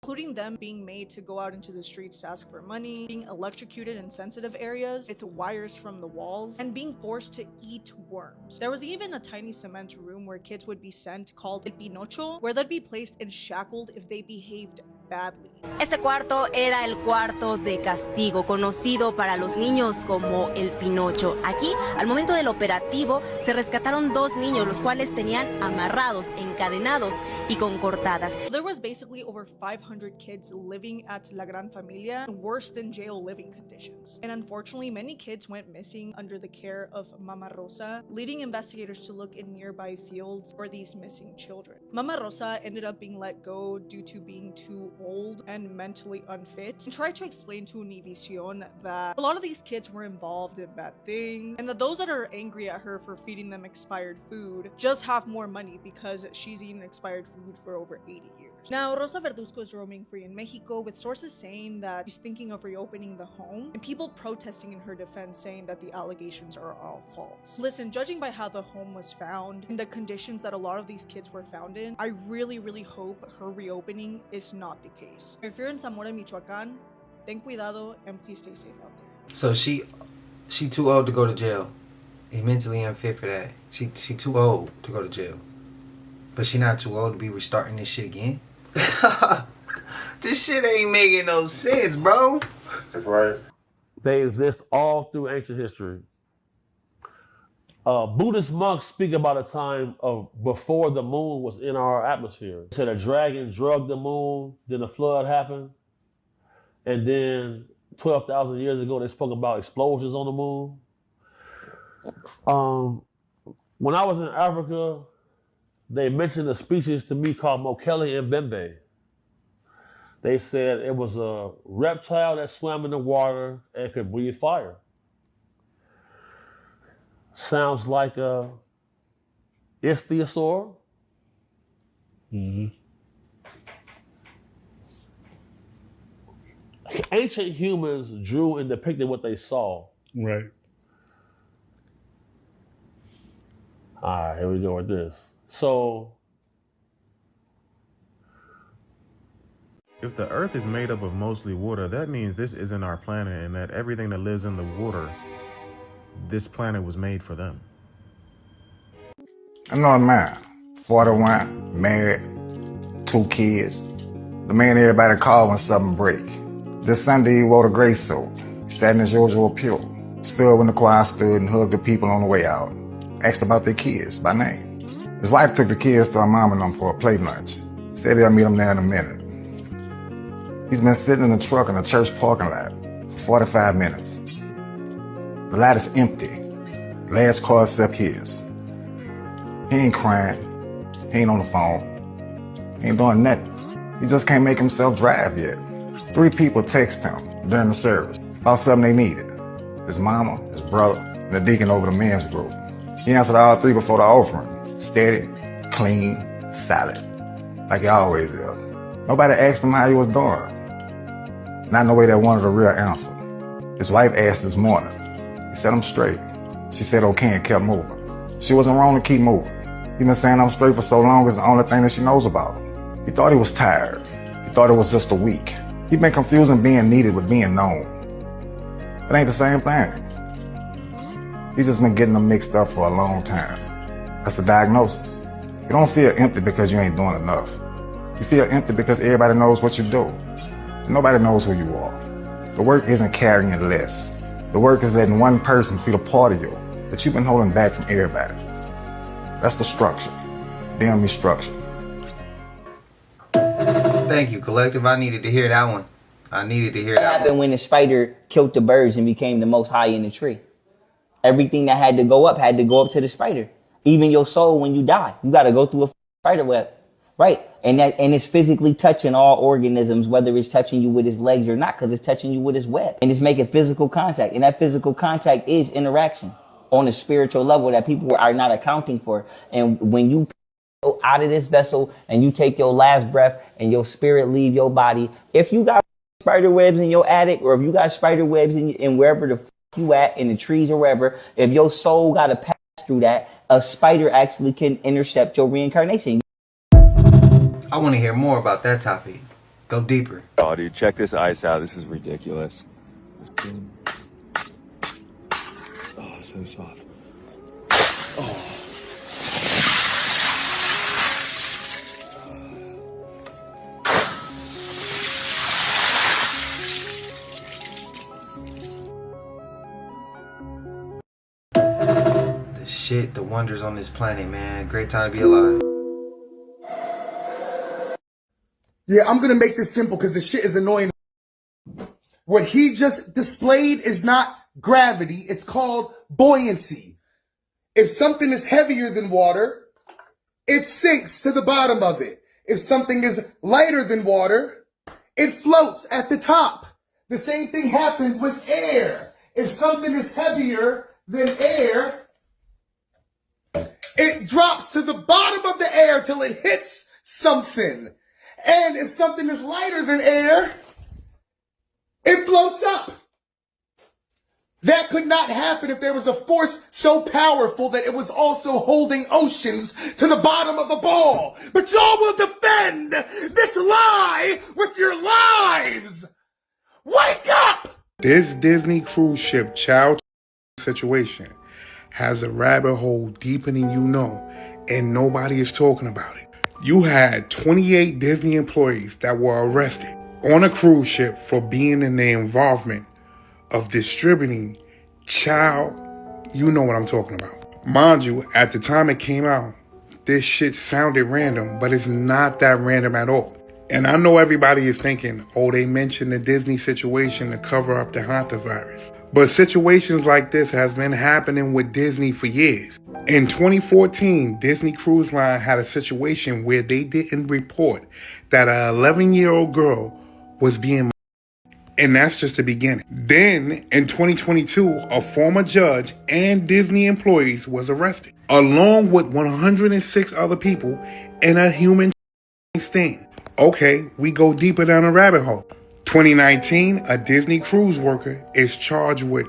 including them being made to go out into the streets to ask for money, being electrocuted in sensitive areas with wires from the walls, and being forced to eat worms. There was even a tiny cement room where kids would be sent called El Pinocho, where they'd be placed and shackled if they behaved badly. Este cuarto era el cuarto de castigo, conocido para los niños como el Pinocho. Aquí, al momento del operativo, se rescataron 2 niños, los cuales tenían amarrados, encadenados y con cortadas. There was basically over 500 kids living at La Gran Familia in worse than jail living conditions. And unfortunately, many kids went missing under the care of Mama Rosa, leading investigators to look in nearby fields for these missing children. Mama Rosa ended up being let go due to being too old and mentally unfit, and tried to explain to Univision that a lot of these kids were involved in bad things, and that those that are angry at her for feeding them expired food just have more money because she's eaten expired food for over 80 years. Now, Rosa Verduzco is roaming free in Mexico, with sources saying that she's thinking of reopening the home, and people protesting in her defense saying that the allegations are all false. Listen, judging by how the home was found and the conditions that a lot of these kids were found in, I really hope her reopening is not the case. If you're in Zamora, Michoacan, ten cuidado and please stay safe out there. So she too old to go to jail. He mentally unfit for that. She too old to go to jail. But she not too old to be restarting this shit again? This shit ain't making no sense, bro. That's right. They exist all through ancient history. Buddhist monks speak about a time of before the moon was in our atmosphere. They said a dragon drugged the moon, then a flood happened, and then 12,000 years ago they spoke about explosions on the moon. When I was in Africa, they mentioned a species to me called Mokele Mbembe. They said it was a reptile that swam in the water and could breathe fire. Sounds like a ichthyosaur. Ancient humans drew and depicted what they saw. Right. All right, here we go with this. So, if the Earth is made up of mostly water, that means this isn't our planet and that everything that lives in the water, this planet was made for them. I know a man, 41, married, 2 kids. The man everybody called when something break. This Sunday he wore a gray suit. He sat in his usual pew. Stood when the choir stood and hugged the people on the way out. Asked about their kids by name. His wife took the kids to her mom and them for a play lunch. Said he'll meet them there in a minute. He's been sitting in the truck in the church parking lot for 45 minutes. The lot is empty. Last car except his. He ain't crying. He ain't on the phone. He ain't doing nothing. He just can't make himself drive yet. 3 people text him during the service about something they needed. His mama, his brother, and the deacon over the men's group. He answered all 3 before the offering. Steady, clean, solid. Like he always is. Nobody asked him how he was doing. Not in the way that wanted a real answer. His wife asked this morning. He said, I'm straight. She said okay and kept moving. She wasn't wrong to keep moving. He been saying I'm straight for so long is the only thing that she knows about him. He thought he was tired. He thought it was just a week. He been confusing being needed with being known. It ain't the same thing. He's just been getting them mixed up for a long time. That's a diagnosis. You don't feel empty because you ain't doing enough. You feel empty because everybody knows what you do. Nobody knows who you are. The work isn't carrying less. The work is letting one person see the part of you that you've been holding back from everybody. That's the structure. Damn me structure. Thank you, Collective. I needed to hear that one. I needed to hear that one. What happened when the spider killed the birds and became the most high in the tree? Everything that had to go up to the spider. Even your soul when you die, you got to go through a spider web. Right. And it's physically touching all organisms, whether it's touching you with his legs or not, because it's touching you with his web. And it's making physical contact. And that physical contact is interaction on a spiritual level that people are not accounting for. And when you go out of this vessel and you take your last breath and your spirit leave your body, if you got spider webs in your attic or if you got spider webs in wherever the you at, in the trees or wherever, if your soul got to pass through that, a spider actually can intercept your reincarnation. I want to hear more about that topic. Go deeper. Oh, dude, check this ice out. This is ridiculous. Oh, so soft. Oh. The shit, the wonders on this planet, man. Great time to be alive. Yeah, I'm gonna make this simple because the shit is annoying. What he just displayed is not gravity, it's called buoyancy. If something is heavier than water, it sinks to the bottom of it. If something is lighter than water, it floats at the top. The same thing happens with air. If something is heavier than air, it drops to the bottom of the air till it hits something. And if something is lighter than air, it floats up. That could not happen if there was a force so powerful that it was also holding oceans to the bottom of a ball. But y'all will defend this lie with your lives. Wake up! This Disney cruise ship child situation has a rabbit hole deeper than you know, and nobody is talking about it. You had 28 Disney employees that were arrested on a cruise ship for being in the involvement of distributing child, you know what I'm talking about. Mind you, at the time it came out, this shit sounded random, but it's not that random at all. And I know everybody is thinking, oh, they mentioned the Disney situation to cover up the hantavirus. But situations like this has been happening with Disney for years. In 2014, Disney Cruise Line had a situation where they didn't report that an 11-year-old girl was being. And that's just the beginning. Then, in 2022, a former judge and Disney employees was arrested, along with 106 other people in a human sting. Okay, we go deeper down a rabbit hole. 2019, a Disney cruise worker is charged with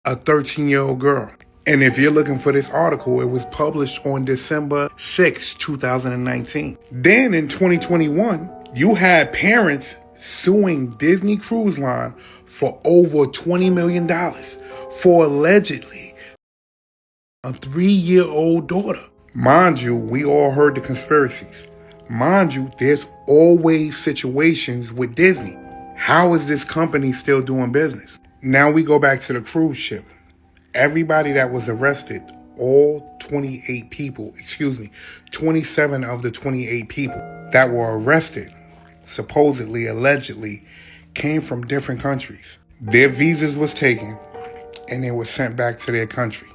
a 13-year-old girl. And if you're looking for this article, it was published on December 6, 2019. Then in 2021, you had parents suing Disney Cruise Line for over $20 million for allegedly a 3-year-old daughter. Mind you, we all heard the conspiracies. Mind you, there's always situations with Disney. How is this company still doing business? Now we go back to the cruise ship. Everybody that was arrested, all 28 people, 27 of the 28 people that were arrested, supposedly, allegedly, came from different countries. Their visas was taken and they were sent back to their country.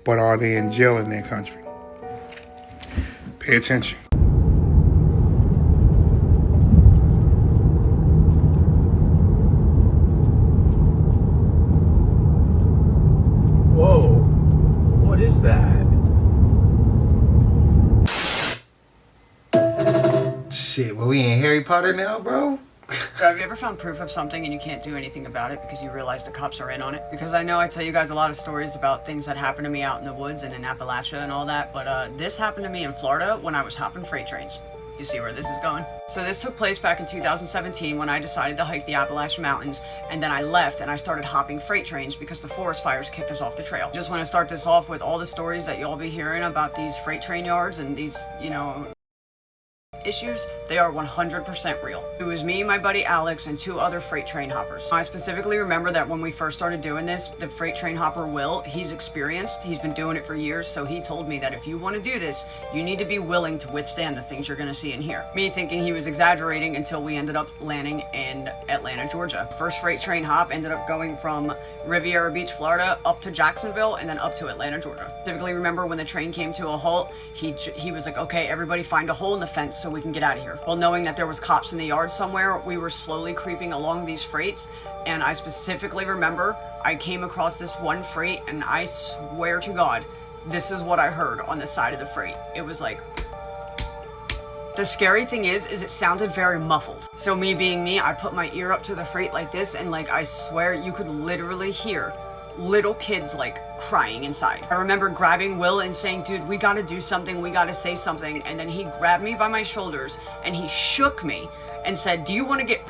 But are they in jail in their country? Pay attention. Whoa, what is that? Shit, well, we in Harry Potter now, bro? Have you ever found proof of something and you can't do anything about it because you realize the cops are in on it? Because I know I tell you guys a lot of stories about things that happened to me out in the woods and in Appalachia and all that, but this happened to me in Florida when I was hopping freight trains. You see where this is going? So this took place back in 2017 when I decided to hike the Appalachian Mountains, and then I left and I started hopping freight trains because the forest fires kicked us off the trail. Just want to start this off with all the stories that you'll be hearing about these freight train yards and these, issues, they are 100% real. It was me, my buddy Alex, and 2 other freight train hoppers. I specifically remember that when we first started doing this, the freight train hopper Will, he's experienced, he's been doing it for years, so he told me that if you want to do this, you need to be willing to withstand the things you're going to see and hear. Me thinking he was exaggerating until we ended up landing in Atlanta, Georgia. First freight train hop ended up going from Riviera Beach, Florida, up to Jacksonville, and then up to Atlanta, Georgia. Specifically remember when the train came to a halt, he was like, okay, everybody find a hole in the fence so we can get out of here. Well, knowing that there was cops in the yard somewhere, we were slowly creeping along these freights, and I specifically remember I came across this one freight, and I swear to God, this is what I heard on the side of the freight. It was like, the scary thing is it sounded very muffled. So me being me, I put my ear up to the freight like this, and like, I swear you could literally hear little kids like crying inside. I remember grabbing Will and saying, dude, we gotta do something, we gotta say something. And then he grabbed me by my shoulders and he shook me and said, do you want to get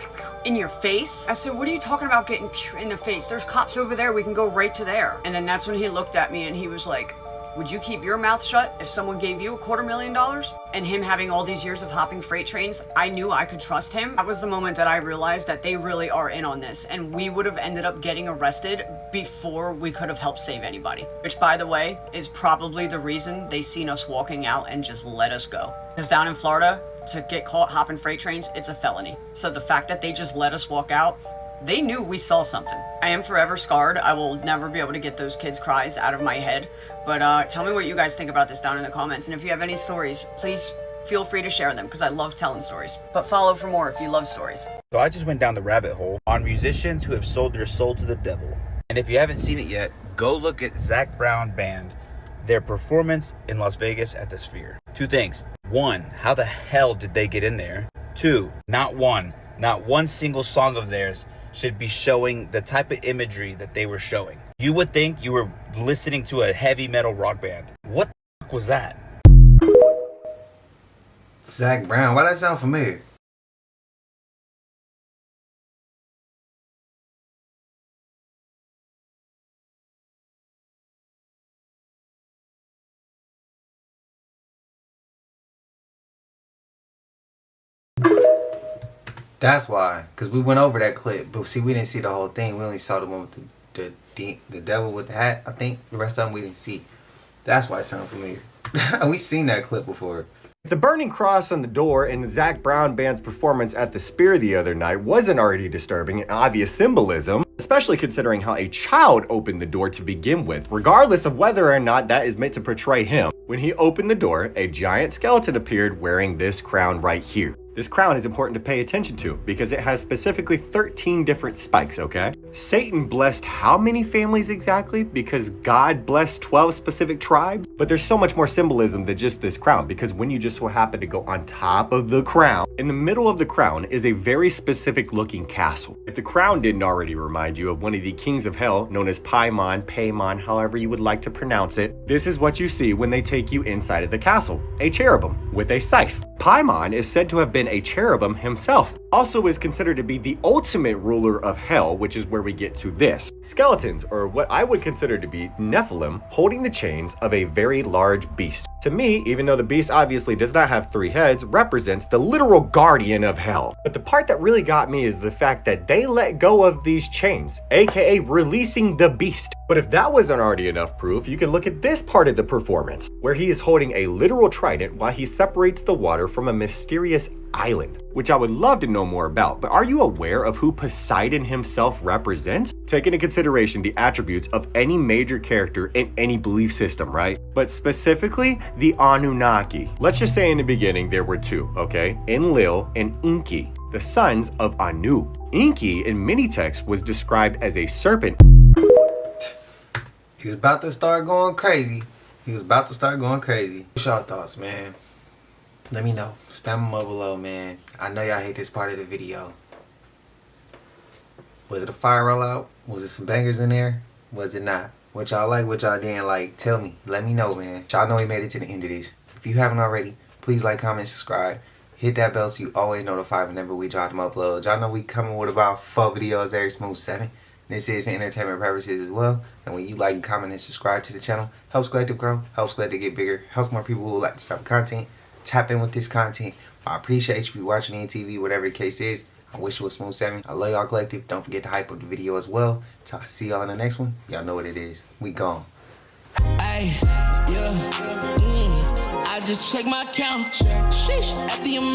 in your face? I said, what are you talking about getting in the face? There's cops over there, we can go right to there. And then that's when he looked at me and he was like, would you keep your mouth shut if someone gave you $250,000? And him having all these years of hopping freight trains, I knew I could trust him. That was the moment that I realized that they really are in on this, and we would have ended up getting arrested before we could have helped save anybody. Which, by the way, is probably the reason they seen us walking out and just let us go. Because down in Florida, to get caught hopping freight trains, it's a felony. So the fact that they just let us walk out, they knew we saw something. I am forever scarred. I will never be able to get those kids' cries out of my head. But tell me what you guys think about this down in the comments. And if you have any stories, please feel free to share them because I love telling stories. But follow for more if you love stories. So I just went down the rabbit hole on musicians who have sold their soul to the devil. And if you haven't seen it yet, go look at Zac Brown Band, their performance in Las Vegas at the Sphere. 2 things. 1, how the hell did they get in there? 2, not one single song of theirs should be showing the type of imagery that they were showing. You would think you were listening to a heavy metal rock band. What the fuck was that? Zac Brown, why that sound familiar? That's why, because we went over that clip, but see, we didn't see the whole thing. We only saw the one with the devil with the hat, I think. The rest of them we didn't see. That's why it sounds familiar. We seen that clip before. The burning cross on the door and the Zac Brown Band's performance at the Spear the other night wasn't already disturbing and obvious symbolism, especially considering how a child opened the door to begin with, regardless of whether or not that is meant to portray him. When he opened the door, a giant skeleton appeared wearing this crown right here. This crown is important to pay attention to because it has specifically 13 different spikes, okay? Satan blessed how many families exactly? Because God blessed 12 specific tribes? But there's so much more symbolism than just this crown, because when you just so happen to go on top of the crown, in the middle of the crown is a very specific looking castle. If the crown didn't already remind you of one of the kings of hell, known as Paimon, however you would like to pronounce it, this is what you see when they take you inside of the castle. A cherubim with a scythe. Paimon is said to have been a cherubim himself. Also is considered to be the ultimate ruler of hell, which is where we get to this. Skeletons, or what I would consider to be Nephilim, holding the chains of a very large beast. To me, even though the beast obviously does not have 3 heads, represents the literal guardian of hell. But the part that really got me is the fact that they let go of these chains, aka releasing the beast. But if that wasn't already enough proof, you can look at this part of the performance, where he is holding a literal trident while he separates the water from a mysterious island, which I would love to know more about. But are you aware of who Poseidon himself represents? Take into consideration the attributes of any major character in any belief system, right? But specifically, the Anunnaki. Let's just say in the beginning there were 2, okay? Enlil and Enki, the sons of Anu. Enki in many texts was described as a serpent. He was about to start going crazy. What's y'all thoughts, man? Let me know. Spam them up below, man. I know y'all hate this part of the video. Was it a fire rollout? Was it some bangers in there? Was it not? What y'all like, what y'all didn't like? Tell me. Let me know, man. Y'all know we made it to the end of this. If you haven't already, please like, comment, subscribe. Hit that bell so you always notified whenever we drop them uploads. Y'all know we coming with about 4 videos every smooth 7. This is for entertainment purposes as well. And when you like, comment, and subscribe to the channel, helps Collective grow, helps Collective get bigger, helps more people who like this type of content tap in with this content. I appreciate you if you're watching on TV, whatever the case is. I wish you a smooth 7. I love y'all, Collective. Don't forget to hype up the video as well. Till I see y'all in the next one. Y'all know what it is. We gone. I just check my account. Sheesh, at the amount.